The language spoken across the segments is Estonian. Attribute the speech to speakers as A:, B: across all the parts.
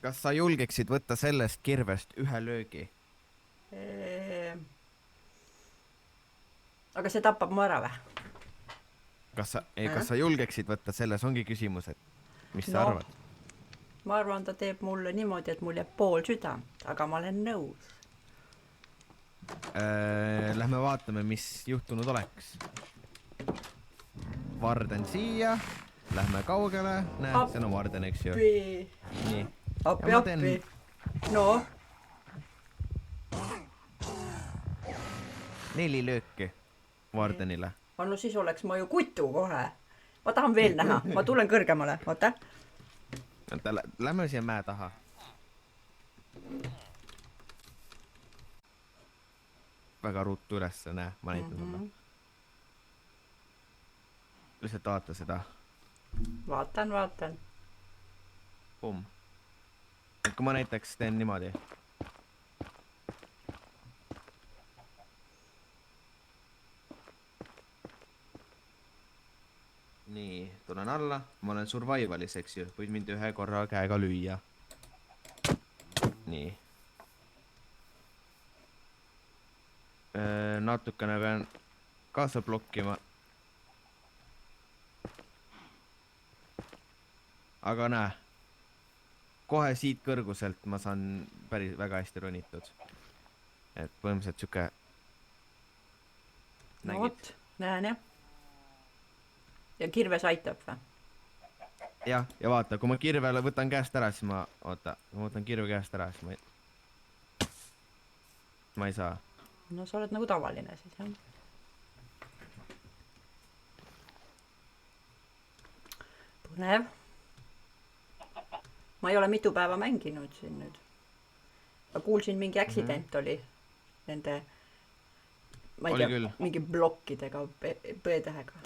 A: kas sa julgeksid võtta sellest kirvest ühe löögi?
B: Aga see tapab mu ära või?
A: Kas sa julgeksid võtta, selles ongi küsimus, et mis sa
B: No.
A: arvad?
B: Ma arvan, ta teeb mulle niimoodi, et mul jääb pool südant, aga ma olen nõus.
A: Lähme vaatame, mis juhtunud oleks. Varden siia, lähme kaugele, näe, see on Varden, eks ju. Nii.
B: Appi,
A: Ja ma
B: appi.
A: teen-
B: No,
A: 4 lööki Vardenile.
B: no siis oleks ma ju kutu kohe. Ma tahan veel näha, ma tulen kõrgemale, oota.
A: Lähme siia mäe taha. Väga ruttu ülesse, näe, ma näitan sulle. Lihtsalt vaata seda.
B: Vaatan.
A: Pumm. Et kui ma näiteks teen niimoodi. Nii, tulen alla. Ma olen survivalis, eks ju. Võid mind ühe korra käega lüüa. Nii. Natukene pean kaasa blokkima. Aga näe. Kohe siit kõrguselt ma saan päris väga hästi ronitud. Et põhimõtteliselt siuke...
B: No vot, näen jah. Ja kirves aitab või?
A: Jah, ja vaata, kui ma kirvele võtan käest ära, siis ma... Oota, kui ma võtan kirve käest ära, siis ma ei saa.
B: No sa oled nagu tavaline siis, jah. Põnev. Ma ei ole mitu päeva mänginud siin nüüd. Ma kuulsin, mingi accident oli nende, ma ei
A: Oli
B: tea,
A: küll.
B: mingi blokkidega, B-tähega.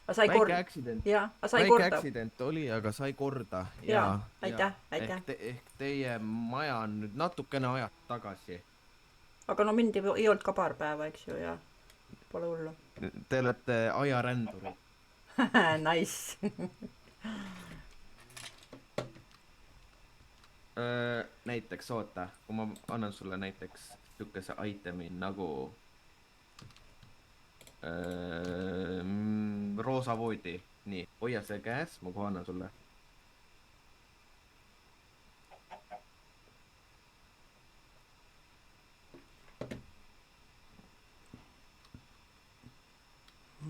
B: Aga sai
A: Väike
B: korda.
A: accident.
B: Jaa, aga sai
A: Väike
B: korda.
A: accident oli, aga sai korda.
B: Jaa, aitäh.
A: Ehk teie maja on nüüd natukene ajad tagasi.
B: Aga no mind ei olnud ka paar päeva, eks ju, ja pole hullu.
A: Te olete ajarändurid.
B: Nice.
A: Näiteks, oota, kui ma annan sulle näiteks tükese itemi nagu roosa voodi. Nii, hoia see käes, ma kohe annan sulle.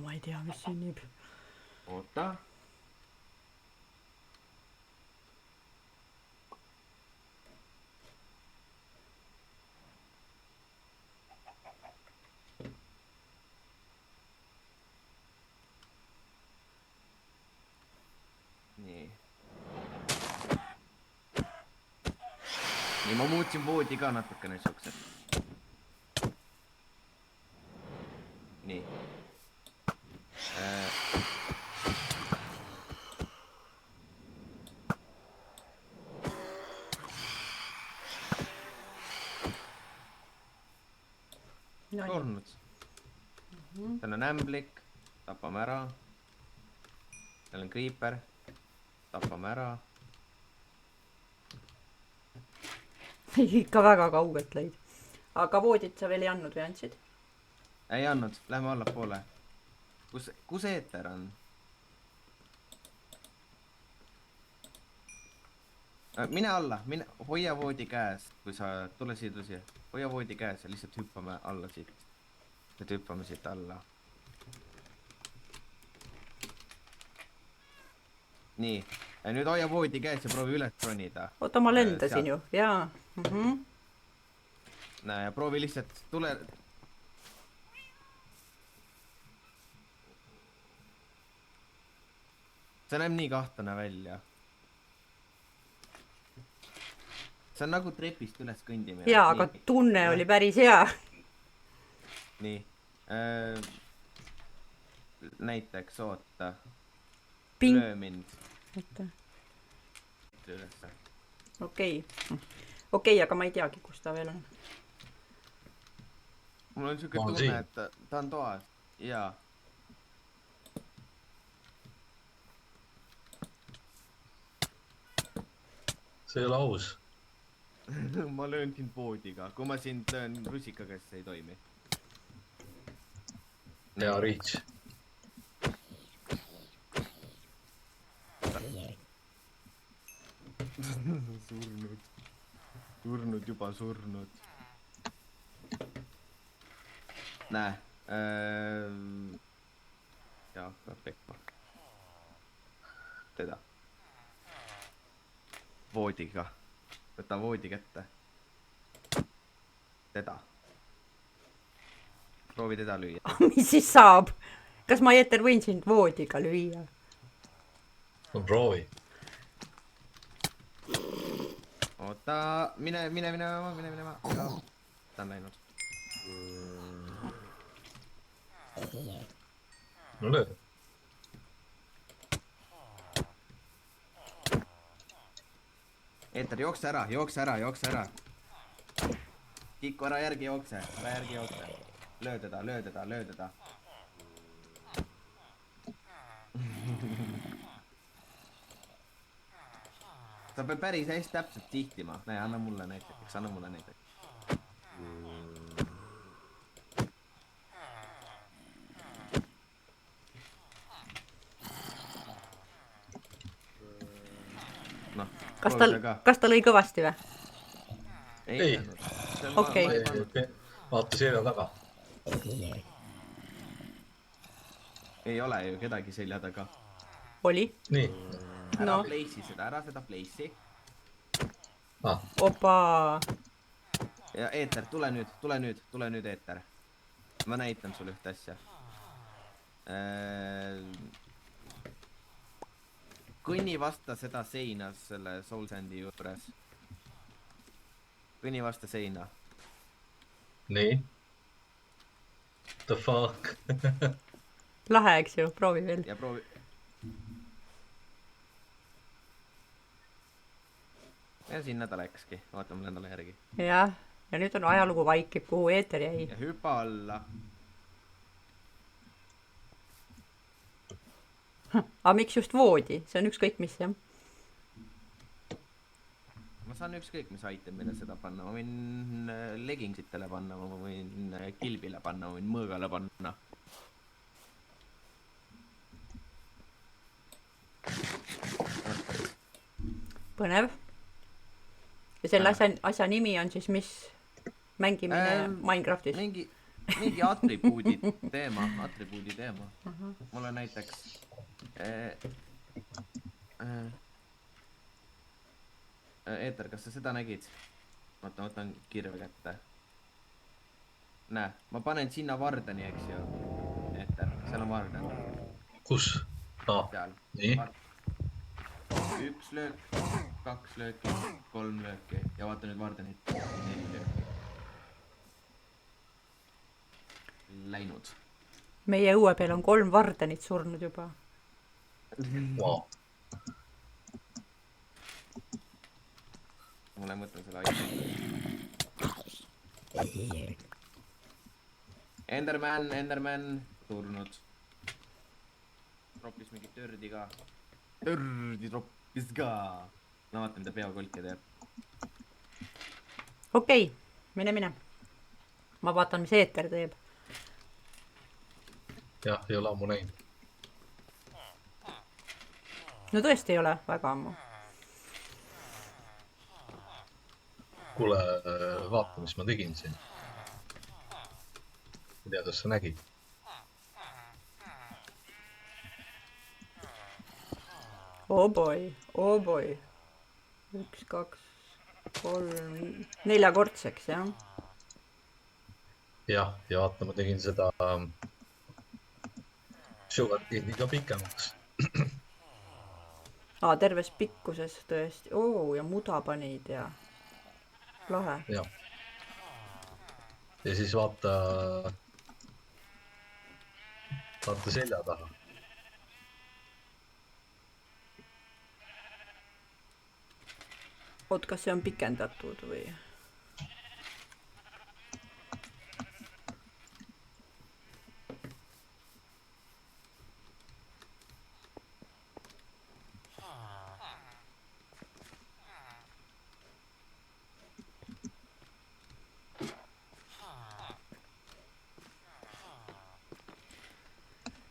B: Ma ei tea, mis sünnib.
A: Oota. Nii. Nii, ma muutsin voodi ka natukene siuksed. Nii.
B: No,
A: Surnud. Seal on ämblik, tapame ära. Seal on creeper, tapame ära.
B: ikka väga kaugelt lõid. Aga voodit sa veel ei andnud või andsid?
A: Ei andnud, lähme allapoole. Kus eeter on? Mine alla, hoia voodi käes, kui sa tule siia. Hoia voodi käes ja lihtsalt hüppame alla siit. Et hüppame siit alla. Nii, ja nüüd hoia voodi käes ja proovi üles ronida.
B: Oota, ma lendasin ju, jaa.
A: Näe, ja proovi lihtsalt, tule... See näeb nii kahtlane välja. See on nagu trepist üles kõndimine.
B: Jaa, aga tunne oli päris hea.
A: Nii. Näiteks, oota.
B: Ping.
A: Löö mind.
B: Okei, aga ma ei teagi, kus ta veel on.
A: Mul on siuke tunne, et ta on toas. Jaa.
C: see ei ole aus.
A: ma löön sind voodiga, kui ma sind löön rusikaga, siis ei toimi.
C: Hea reach.
A: surnud, juba surnud. Näe, jah, peab pekma. Teda. Voodiga. Võta voodi kätte. Teda. Proovi teda lüüa.
B: Mis siis saab? Kas ma Eeter võin sind voodiga lüüa?
C: No proovi.
A: Oota, mine. Ta on läinud.
C: No löö.
A: Eeter, jookse ära. Kiku ära järgi jookse. Löö teda. sa pead päris hästi täpselt sihtima. Näe, anna mulle näiteks. Noh,
B: kas ta lõi kõvasti või?
C: Ei.
B: Okei.
C: Vaata selja taga.
A: Ei ole ju kedagi selja taga.
B: Oli?
C: Nii.
A: Ära seda place'i.
B: Opa.
A: Ja Eeter, tule nüüd Eeter. Ma näitan sulle ühte asja. Kõnni vasta seda seina selle Soul Sandi juures. Kõnni vasta seina.
C: Nii. The fuck?
B: Lahe, eks ju, proovi veel.
A: Ja proovi. Ja sinna ta läkski, vaata mulle endale järgi.
B: Jah, ja nüüd on ajalugu vaikib, kuhu Eeter jäi.
A: Ja hüpa alla.
B: Aga miks just voodi? See on ükskõik mis, jah?
A: Ma saan ükskõik mis itemile seda panna. Ma võin legingsitele panna, ma võin kilbile panna, ma võin mõõgale panna.
B: Põnev. Ja selle asja nimi on siis mis? Mängimine Minecraftis?
A: Mingi atribuudi teema. Mulle näiteks Eeter, kas sa seda nägid? Ma võtan kirve kätte. Näe, ma panen sinna vardani, eks ju. Eeter, seal on vardan.
C: Kus?
A: Seal.
C: Nii.
A: 1 löök, 2 lööki, 3 lööki ja vaata nüüd vardanit. 4 lööki. Läinud.
B: Meie õue peal on 3 vardanit surnud juba.
C: Wow.
A: Mulle mõtlen selle aita. Enderman, surnud. Troppis mingi tördi ka. Tördi troppis ka. No vaata, mida peakolke teeb.
B: Okei, mine. Ma vaatan, mis Eeter teeb.
C: Jah, ei ole ammu näinud.
B: No tõesti ei ole väga ammu.
C: Kuule, vaata, mis ma tegin siin. Ei tea, kas sa nägid?
B: Oh boy. 1, 2, 3, 4-kordseks, jah?
C: Jah, ja vaata, ma tegin seda sugarcane'iga pikemaks.
B: Terves pikkuses tõesti. Ja muda panid ja lahe.
C: Jah. Ja siis vaata selja taha.
B: Oot, kas see on pikendatud või?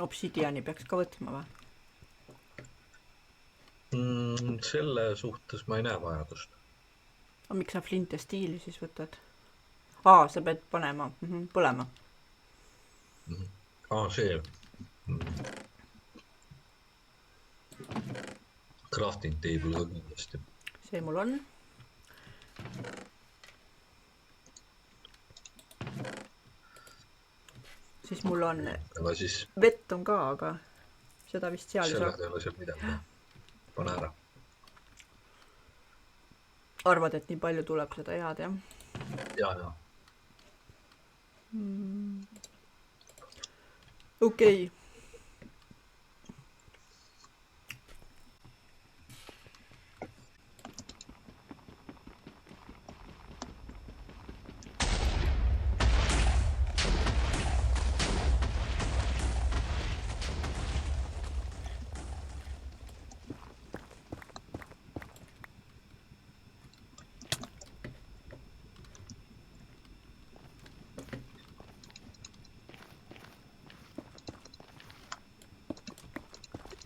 B: Obsidiani peaks ka võtma või?
C: Selle suhtes ma ei näe vajadust.
B: Aga miks sa flint ja stiili siis võtad? Aa, sa pead panema põlema.
C: See. Crafting table ka kindlasti.
B: See mul on. Siis mul on
C: Aga siis
B: vett on ka, aga seda vist seal ei
C: sellega
B: saa.
C: ei ole seal midagi. Pane ära.
B: Arvad, et nii palju tuleb seda head, jah?
C: Ja.
B: Okei.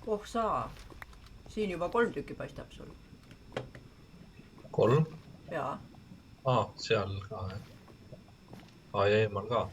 B: Oh saa. Siin juba 3 tükki paistab sul.
C: 3?
B: Jaa.
C: Seal ka. Ja eemal ka.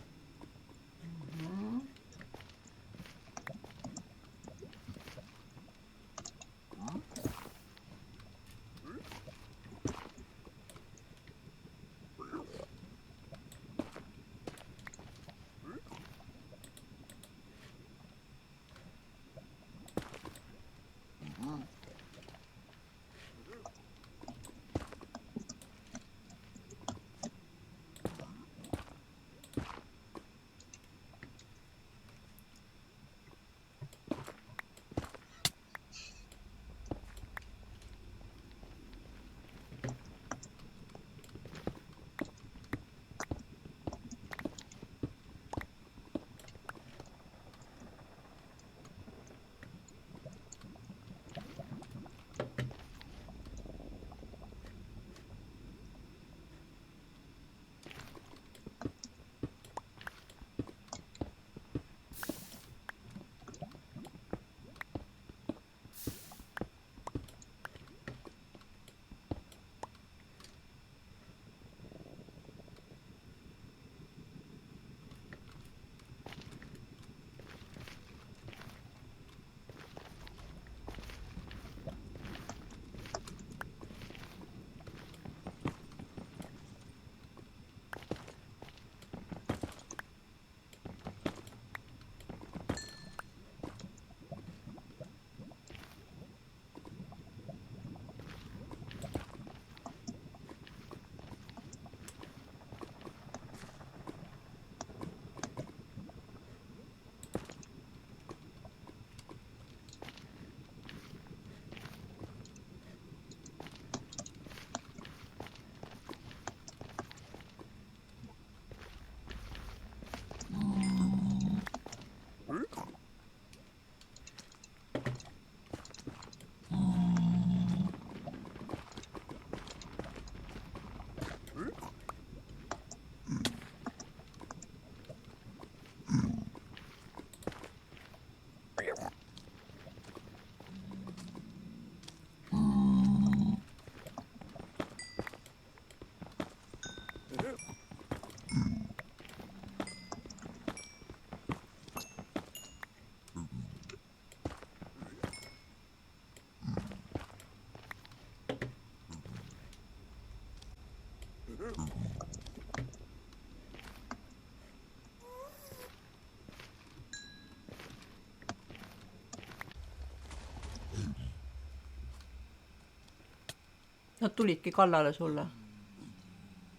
B: Nad tulidki kallale sulle.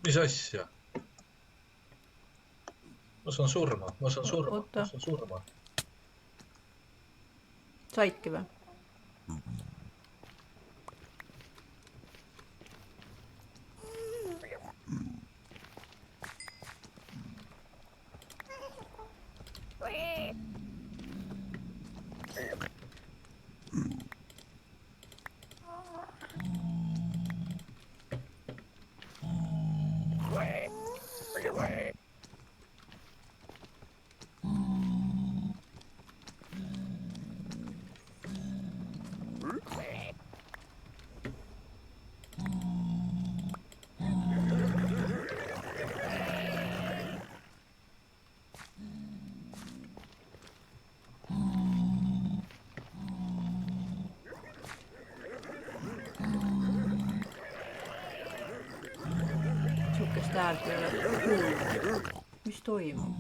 C: Mis asja? Ma saan surma.
B: Oota.
C: surma.
B: Saidki või? häält ei ole kuulda. Mis toimub?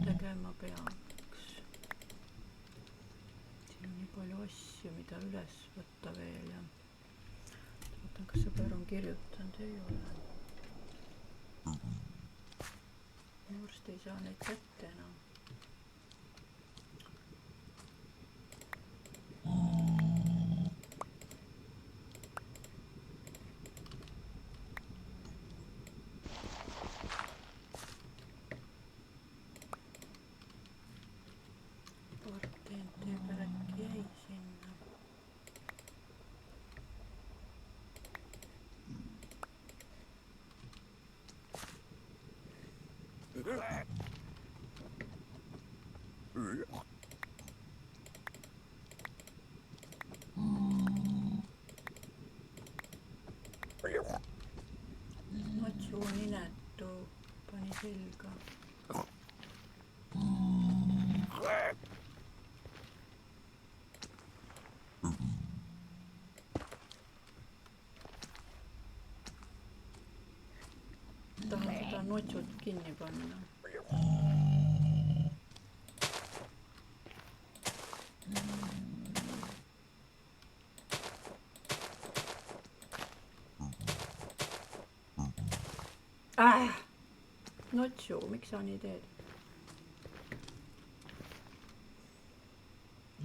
B: Tegema peaks. Siin on nii palju asju, mida üles võtta veel ja vaatan, kas sõber on kirjutanud, ei ole. Varsti ei saa neid kätte enam. Matsu on inetu, pani selga. Tahan seda notsut kinni panna. Notsu, miks sa nii teed?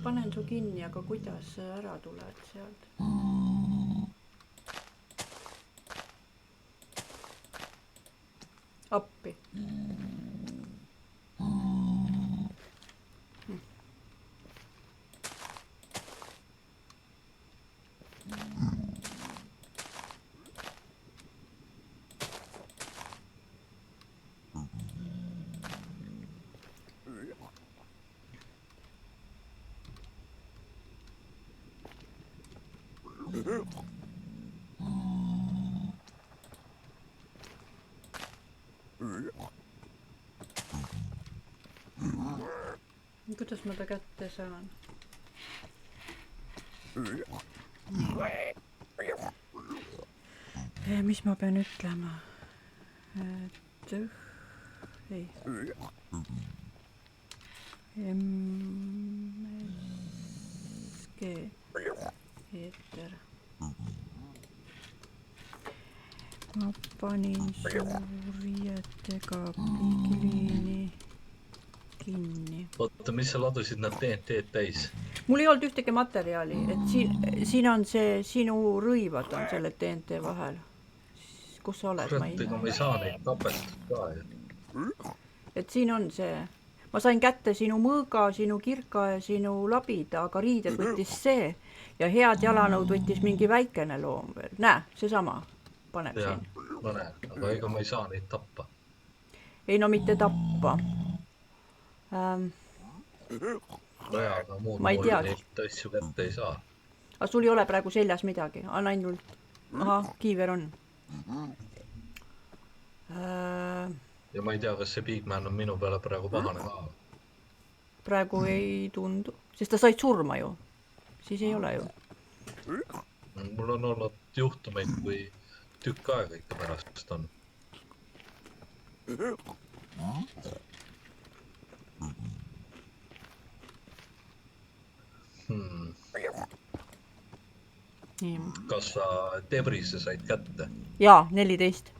B: Panen su kinni, aga kuidas sa ära tuled sealt? Appi. Kuidas ma ta kätte saan? Mis ma pean ütlema? Ei. MSG Eeter. Ma panin suurietega pingiliini kinni.
C: Oota, mis sa ladusid nad TNT-d täis?
B: Mul ei olnud ühtegi materjali, et siin on see, sinu rõivad on selle TNT vahel. Kus sa oled?
C: Kurat, ega ma ei saa neid tapetud ka ju.
B: Et siin on see. Ma sain kätte sinu mõõga, sinu kirka ja sinu labida, aga riided võttis see ja head jalanõud võttis mingi väikene loom veel. Näe, seesama paneb
C: ja,
B: siin.
C: Ma näen, aga ega ma ei saa neid tappa.
B: Ei no mitte tappa.
C: Aga muud
B: ma ei tea.
C: Neid asju kätte ei saa.
B: Aga sul ei ole praegu seljas midagi, on ainult, kiiver on.
C: Ja ma ei tea, kas see Bigman on minu peale praegu pahane ka.
B: Praegu ei tundu, sest ta said surma ju. Siis ei ole ju.
C: Mul on olnud juhtumeid, kui tükk aega ikka pärast on. Kas sa Debrise said kätte?
B: Jaa, 14.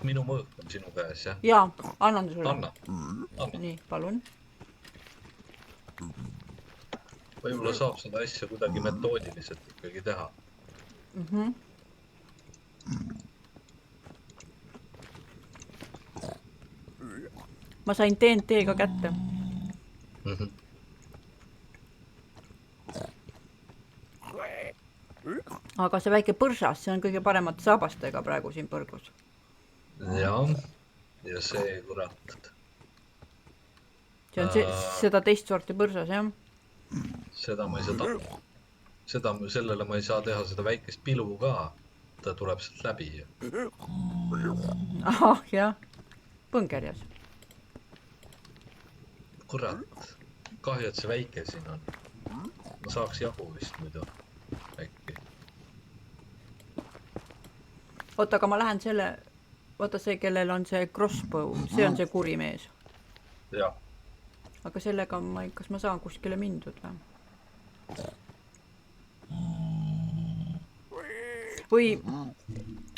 C: minu mõõk on sinu käes, jah?
B: jaa, annan sulle.
C: Anna.
B: Nii, palun.
C: Võib-olla saab seda asja kuidagi metoodiliselt ikkagi teha.
B: Ma sain TNT-ga kätte. Aga see väike põrsas, see on kõige paremate saabastega praegu siin põrgus.
C: Jah, ja see kurat.
B: See on seda teist sorti põrsas, jah?
C: Seda ma ei saa taha. Sellele ma ei saa teha seda väikest pilu ka. Ta tuleb sealt läbi.
B: Ahah, jah. Põngerjas.
C: Kurat. Kahju, et see väike siin on. Ma saaks jagu vist muidu. Äkki.
B: Oota, aga ma lähen selle... Oota, see, kellel on see crossbow. See on see kuri mees.
C: Jah.
B: Aga sellega kas ma saan kuskile mindud või? Või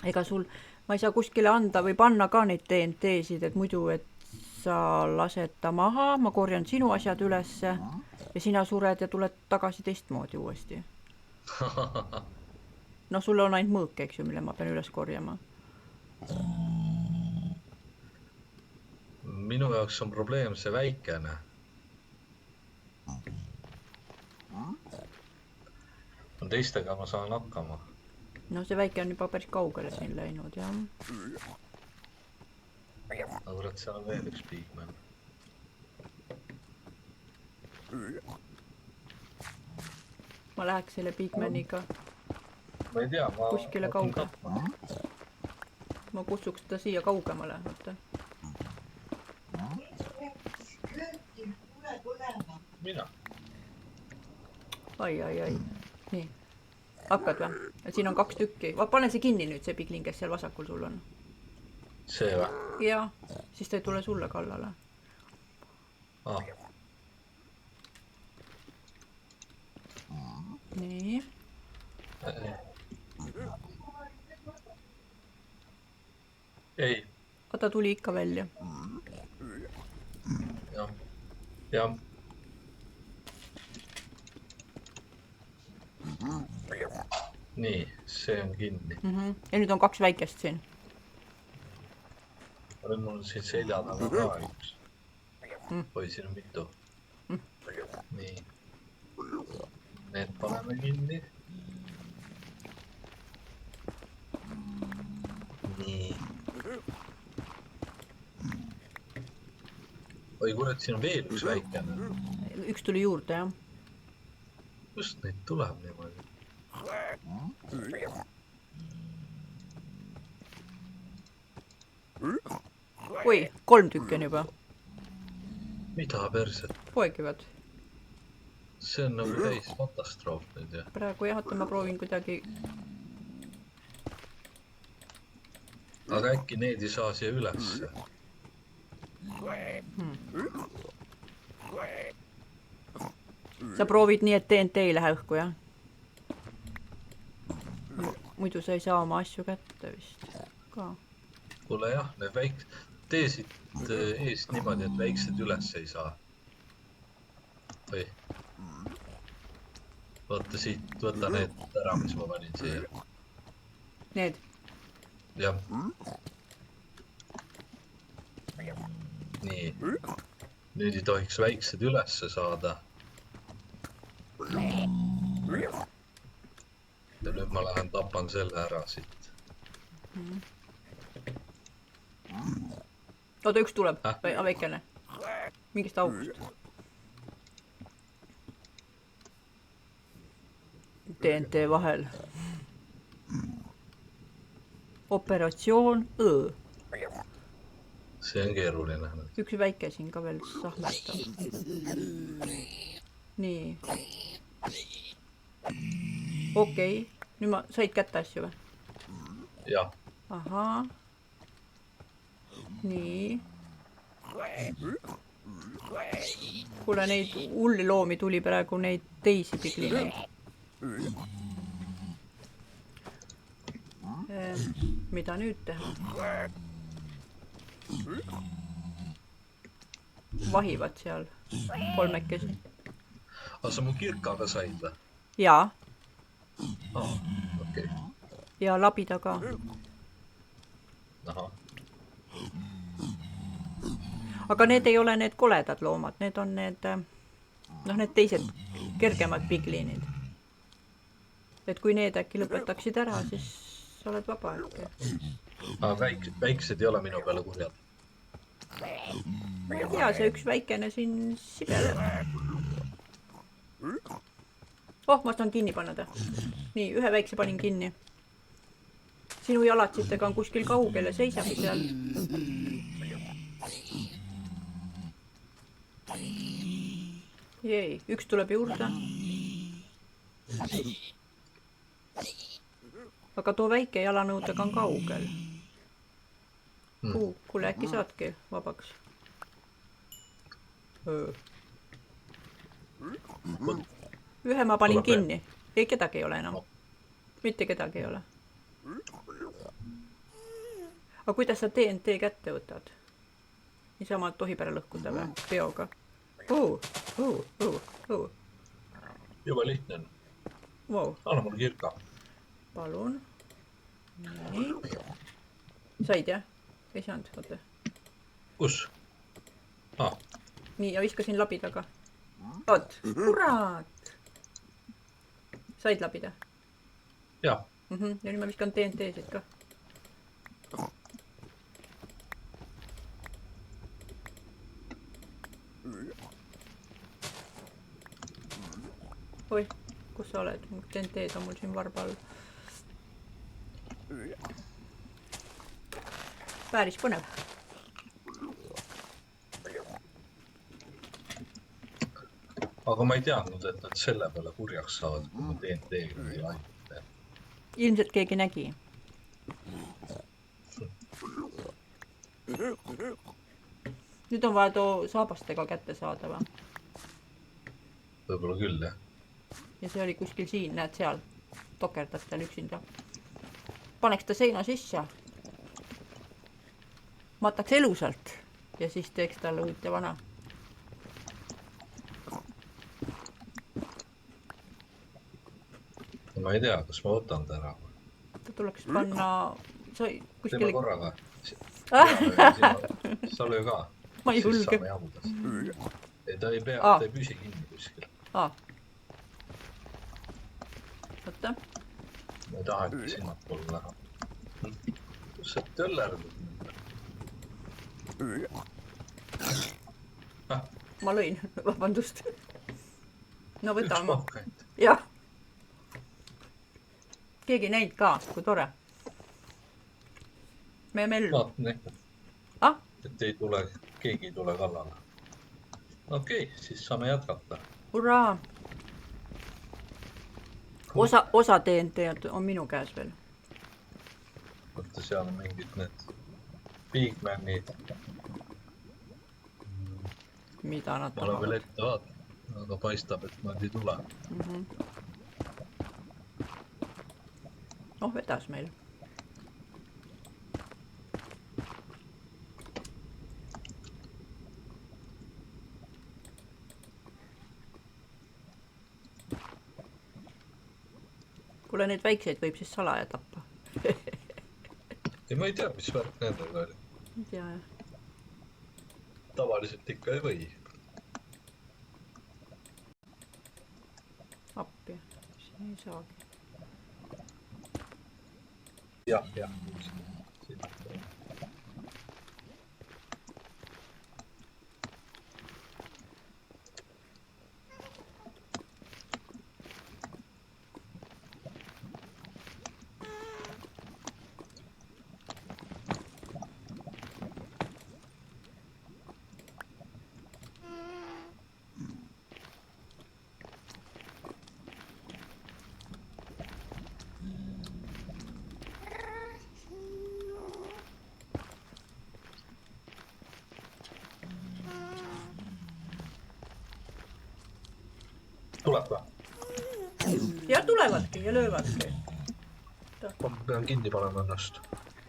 B: ega sul, ma ei saa kuskile anda või panna ka neid TNT-sid, et muidu, et sa lased ta maha, ma korjan sinu asjad ülesse ja sina sured ja tuled tagasi teistmoodi uuesti. No sul on ainult mõõk, eks ju, mille ma pean üles korjama.
C: Minu jaoks on probleem see väikene. Teistega ma saan hakkama.
B: No see väike on juba päris kaugele siin läinud, jah.
C: Aga kurat, seal on veel üks pigmen.
B: Ma läheks selle pigmeniga
C: Ma ei tea, ma...
B: kuskile kauge. Ma kutsuks ta siia kaugemale, võtta.
C: Mina?
B: Ai. Nii. Hakkad või? Siin on 2 tükki. Pane see kinni nüüd, see piglin, kes seal vasakul sul on.
C: See või?
B: Jaa, siis ta ei tule sulle kallale. Nii.
C: Ei.
B: Ta tuli ikka välja.
C: Jah. Nii, see on kinni.
B: Ja nüüd on 2 väikest siin.
C: Nüüd mul on siin selja taga ka üks. Oi, siin on mitu. Nii. Need paneme kinni. Nii. Oi, kurat, siin on veel üks väikene.
B: Üks tuli juurde, jah.
C: Kust neid tuleb niimoodi?
B: Oi, 3 tükki on juba.
C: Mida perset?
B: Poegivad.
C: See on nagu täis katastroof nüüd, jah.
B: Praegu jah, ma proovin kuidagi...
C: Aga äkki need ei saa siia ülesse?
B: Sa proovid nii, et TNT ei lähe õhku, jah? Muidu sa ei saa oma asju kätte vist ka.
C: Kuule jah, need tee siit eest niimoodi, et väiksed üles ei saa. Või? Võtta siit, võta need ära, mis ma panin siia.
B: Need?
C: Jah. Nii. Nüüd ei tohiks väiksed ülesse saada. Ja nüüd ma lähen tapan selle ära siit.
B: Oota, üks tuleb, väikene. Mingist august. TNT vahel. Operatsioon Õ.
C: See on keeruline.
B: Üks väike siin ka veel sahmetab. Nii. Okei. Nüüd ma said kätte asju või?
C: Jah.
B: Ahaa. Nii. Kuule, neid hulli loomi tuli praegu neid teisi piglineid. Mida nüüd teha? vahivad seal kolmekesi.
C: aga sa mu kirkaga said või?
B: Jaa,
C: Okei.
B: ja labida ka.
C: Ahah.
B: Aga need ei ole need koledad loomad, need on need, noh, need teised kergemad pigliinid. Et kui need äkki lõpetaksid ära, siis sa oled vaba äkki.
C: aga väiksed ei ole minu peale kurjad.
B: Ma ei tea, see üks väikene siin sibeleb. Oh, ma saan kinni panna ta. Nii, ühe väikse panin kinni. Sinu jalatsitega on kuskil kaugel ja seisab seal. Jei, üks tuleb juurde. Aga too väike jalanõudega on kaugel. Kuule, äkki saadki vabaks? Ühe ma panin kinni. Ei, kedagi ei ole enam. Mitte kedagi ei ole. Aga kuidas sa TNT kätte võtad? Niisama tohib ära lõhkuda või? Peoga.
C: Juba lihtne on.
B: Wow.
C: Anna mulle kirka.
B: Palun. Nii. Said jah? Ei saanud, oota.
C: Kus?
B: Nii, ja viskasin labidaga. Oot, kurat! Said labida?
C: Jah.
B: Ja nüüd ma viskan TNT-sid ka. Oi, kus sa oled? TNT-d on mul siin varba all. Päris põnev.
C: Aga ma ei teadnud, et nad selle peale kurjaks saavad, kui ma TNT-ga ei laita.
B: Ilmselt keegi nägi. Nüüd on vaja too saabastega kätte saada või?
C: Võib-olla küll, jah.
B: Ja see oli kuskil siin, näed seal. Tokerdab tal üksinda. Paneks ta seina sisse. Mataks elusalt. Ja siis teeks talle uut ja vana.
C: Ma ei tea, kas ma võtan ta ära.
B: Ta tuleks panna...
C: Teeme korraga. Sa löö ka.
B: Ma ei julge.
C: Siis saame jahudas. Ei, ta ei pea, ta ei püsi kinni kuskil.
B: Võtta.
C: Ma ei taha, et sinnad poole lähe. Kus sa töllerdud?
B: Ma lõin, vabandust. No võtame.
C: Üks pakkaid.
B: Jah. Keegi näinud ka, kui tore. Me mellu.
C: Vaatan ikka. Et ei tule, keegi ei tule kallale. Okei, siis saame jätkata.
B: Hurraa! Osa TNT on minu käes veel.
C: Võtta seal on mingid need Bigmanid.
B: Mida nad
C: Ma olen veel ette vaatan, aga paistab, et nad ei tule.
B: Oh, vedas meil. Kuule, neid väikseid võib siis salaja tappa.
C: Ei, ma ei tea, mis värk nendega oli.
B: Ei tea, jah.
C: Tavaliselt ikka ei või.
B: Appi. Siin ei saagi.
C: Jah. Tuleb või?
B: Ja tulevadki ja löövadki.
C: Ma pean kinni panema ennast.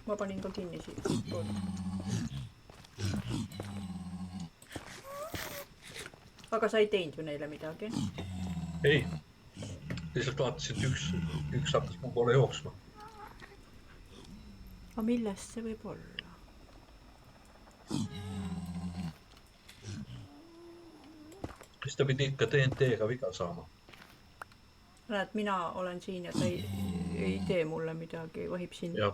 B: Ma panin ka kinni siit. aga sa ei teinud ju neile midagi.
C: ei, lihtsalt vaatasin, et üks hakkas mu poole jooksma.
B: aga millest see võib olla?
C: siis ta pidi ikka DNT-ga viga saama.
B: näed, mina olen siin ja ta ei tee mulle midagi, vahib sind.
C: jah,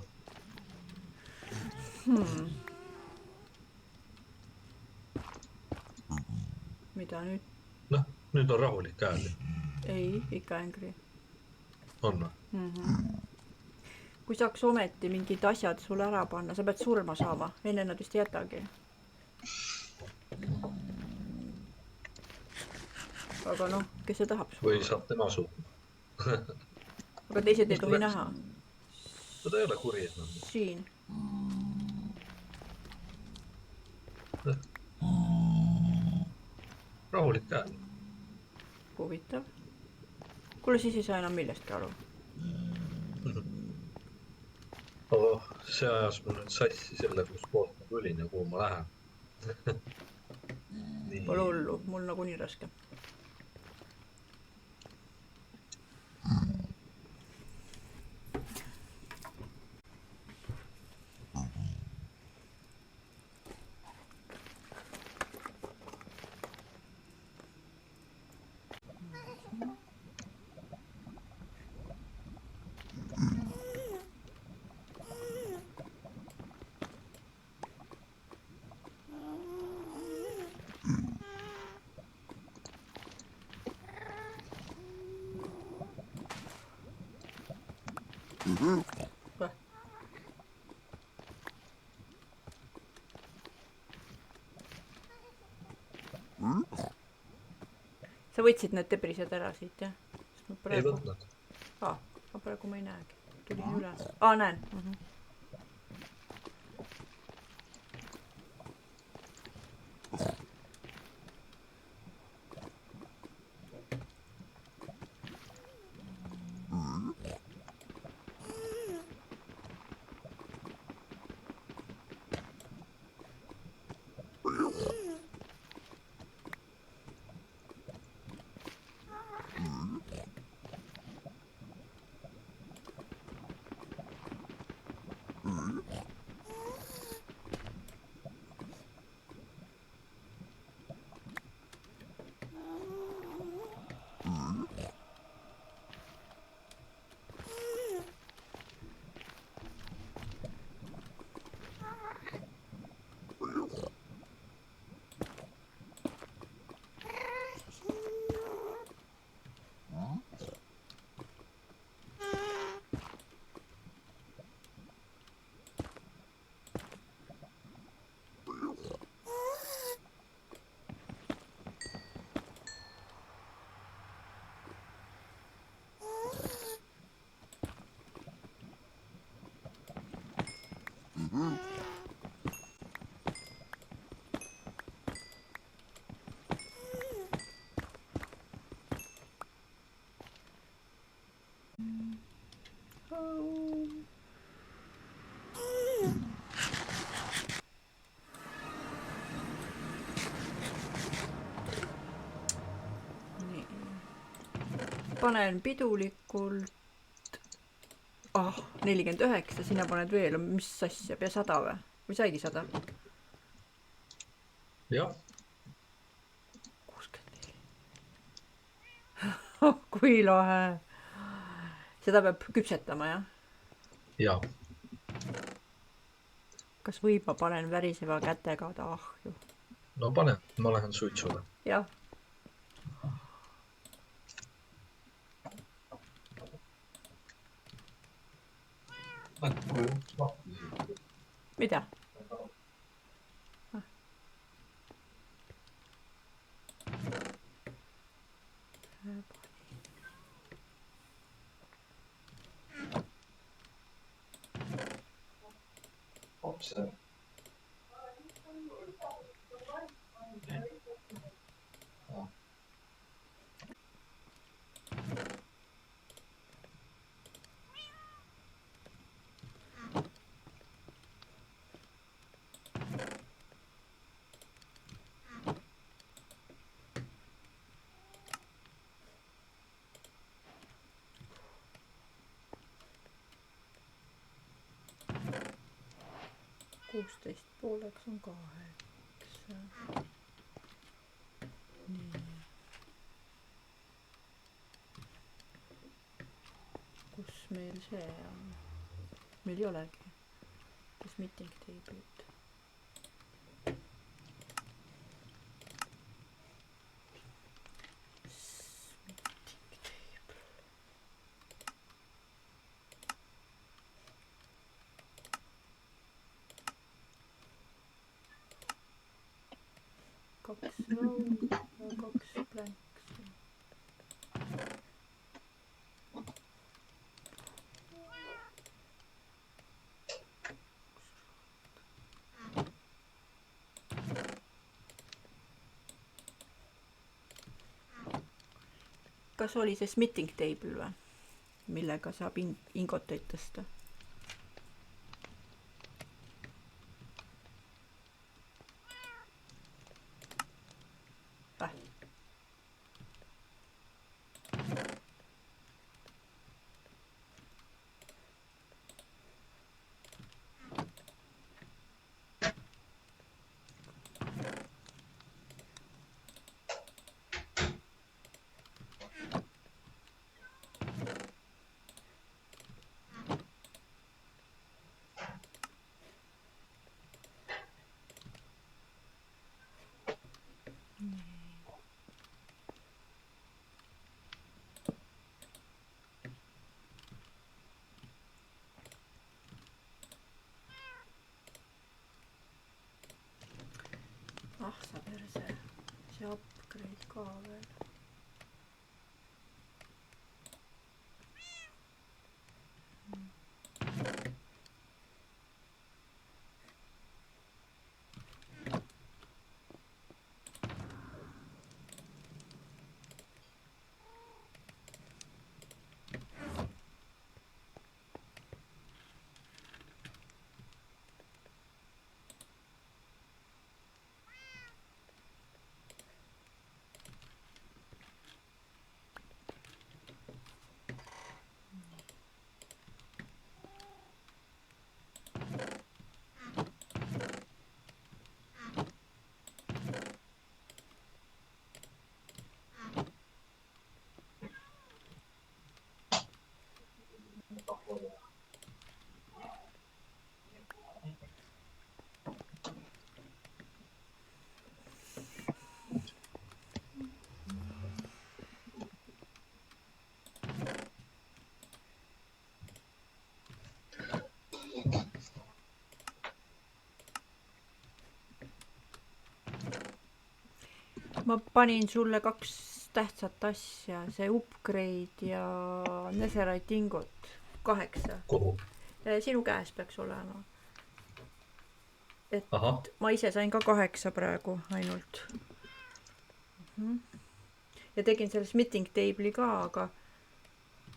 B: mida nüüd?
C: noh, nüüd on rahulik hääl.
B: ei, ikka ängri.
C: on või?
B: kui saaks ometi mingid asjad sulle ära panna, sa pead surma saama, enne nad vist ei jätagi. aga noh, kes see tahab surma?
C: või saab tema surma.
B: aga teised ei tohi näha.
C: ta ei ole kuri enam.
B: siin.
C: rahulik hääl.
B: huvitav. kuule, siis ei saa enam millestki aru.
C: oh, see ajas mul nüüd sassi selle, kus poolt ma tulin ja kuhu ma lähen.
B: Pole hullu, mul nagunii raske. sa võtsid need tebrised ära siit, jah?
C: ei võtnud.
B: ma praegu ma ei näegi. tulin üles. näen. panen pidulikult 49, sina paned veel, mis asja, pea 100 või? Või saigi 100?
C: jah.
B: 64. kui lahe. seda peab küpsetama, jah?
C: jaa.
B: kas võib, ma panen väriseva kätega ta ahju?
C: no pane, ma lähen suitsule.
B: jah. mida?
C: Opse.
B: 16 pooleks on 8. Nii. Kus meil see on? Meil ei olegi. Kus meeting table'id? Kaks row ja kaks planksi. Kas oli see smitting table või? Millega saab ingoteid tõsta? Ah sa perse, see upgrade ka veel. Ma panin sulle 2 tähtsat asja, see upgrade ja Netherite ingot, 8.
C: Kuhu?
B: Sinu käes peaks olema. Et
C: Aha.
B: ma ise sain ka 8 praegu ainult. Ja tegin selle smitting table'i ka, aga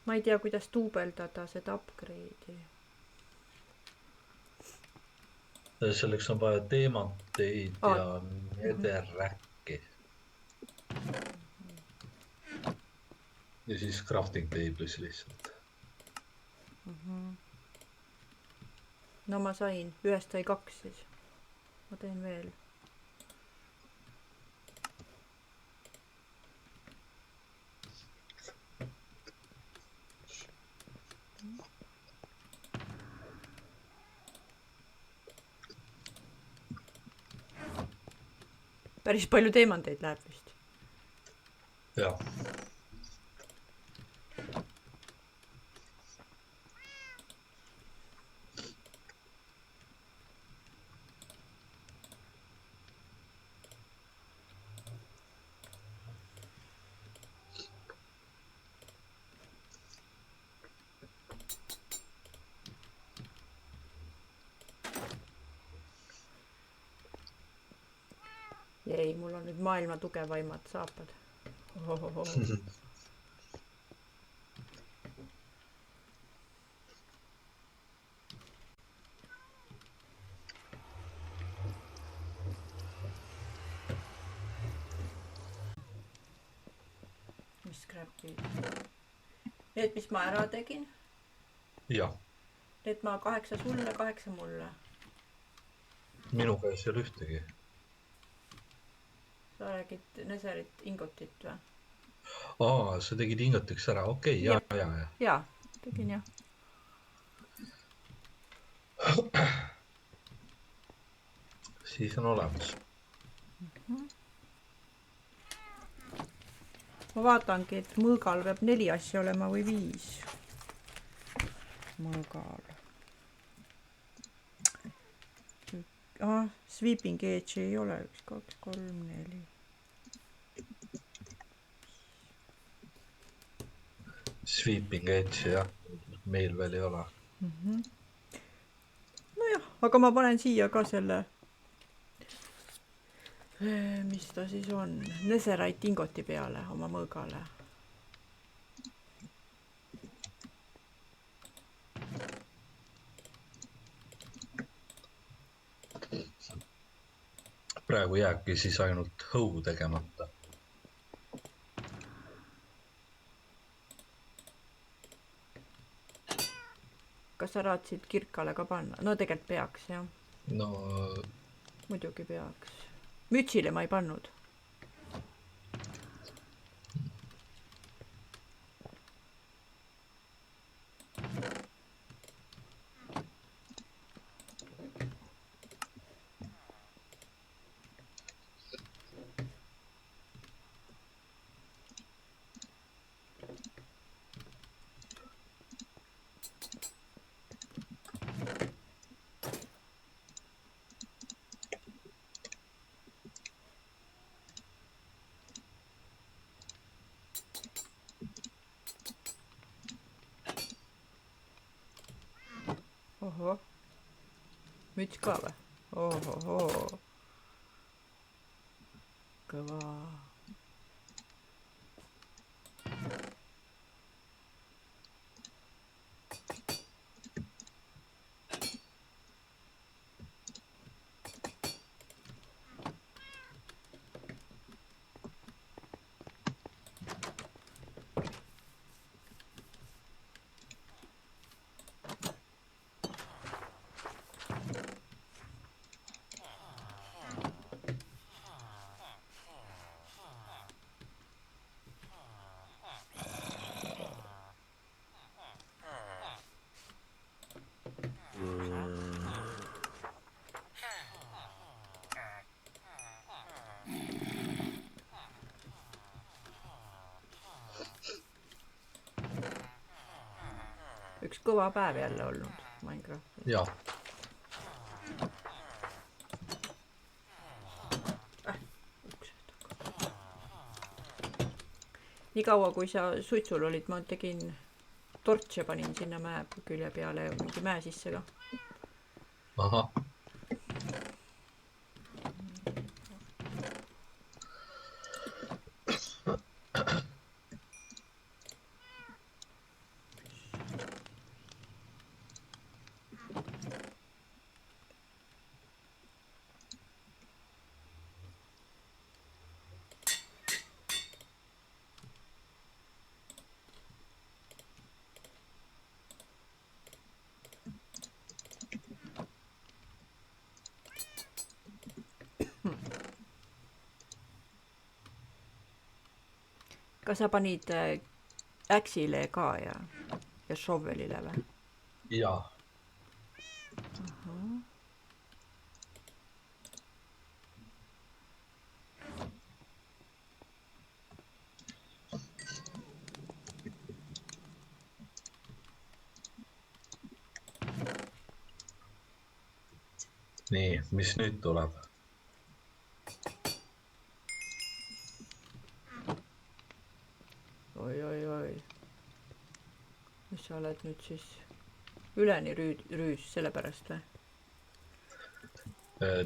B: ma ei tea, kuidas duubeldada seda upgrade'i.
C: Selleks on vaja teemanteid ja netherräkki. Ja siis crafting table'is lihtsalt.
B: No ma sain, 1 sai 2 siis. Ma teen veel. Päris palju teemanteid läheb vist.
C: Jah.
B: Ei, mul on nüüd maailma tugevaimad saapad. Mis scrap'id? Need, mis ma ära tegin?
C: Jah.
B: Need ma 8 sulle, 8 mulle.
C: minu käes ei ole ühtegi.
B: sa räägid Neserit ingotit või?
C: Sa tegid ingotiks ära, okei, ja.
B: Jaa, tegin jah.
C: Siis on olemas.
B: Ma vaatangi, et mõõgal peab 4 asja olema või 5. Mõõgal. Sweeping edge ei ole. 1, 2, 3, 4.
C: Sweeping edge, jah. Meil veel ei ole.
B: Nojah, aga ma panen siia ka selle, mis ta siis on, Neserite ingoti peale oma mõõgale.
C: Praegu jääbki siis ainult hõu tegemata.
B: Kas sa raatsid kirkale ka panna? No tegelikult peaks, jah.
C: No
B: Muidugi peaks. Mütsile ma ei pannud. Oho. Müts ka või? Ohohoo. Kõva. Üks kõva päev jälle olnud Minecraftis.
C: jah.
B: Nii kaua, kui sa suitsul olid, ma tegin tortse, panin sinna mäe külje peale ja mingi mäe sisse ka.
C: Ahah.
B: Kas sa panid äksile ka ja shovelile või?
C: Jaa. Nii, mis nüüd tuleb?
B: Oi. Mis sa oled nüüd siis üleni rüüs selle pärast või?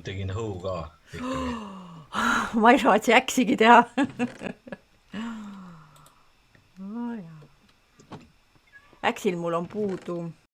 C: Tegin hõu ka ikkagi.
B: Ma ei saatsi äksigi teha. Äksil mul on puudu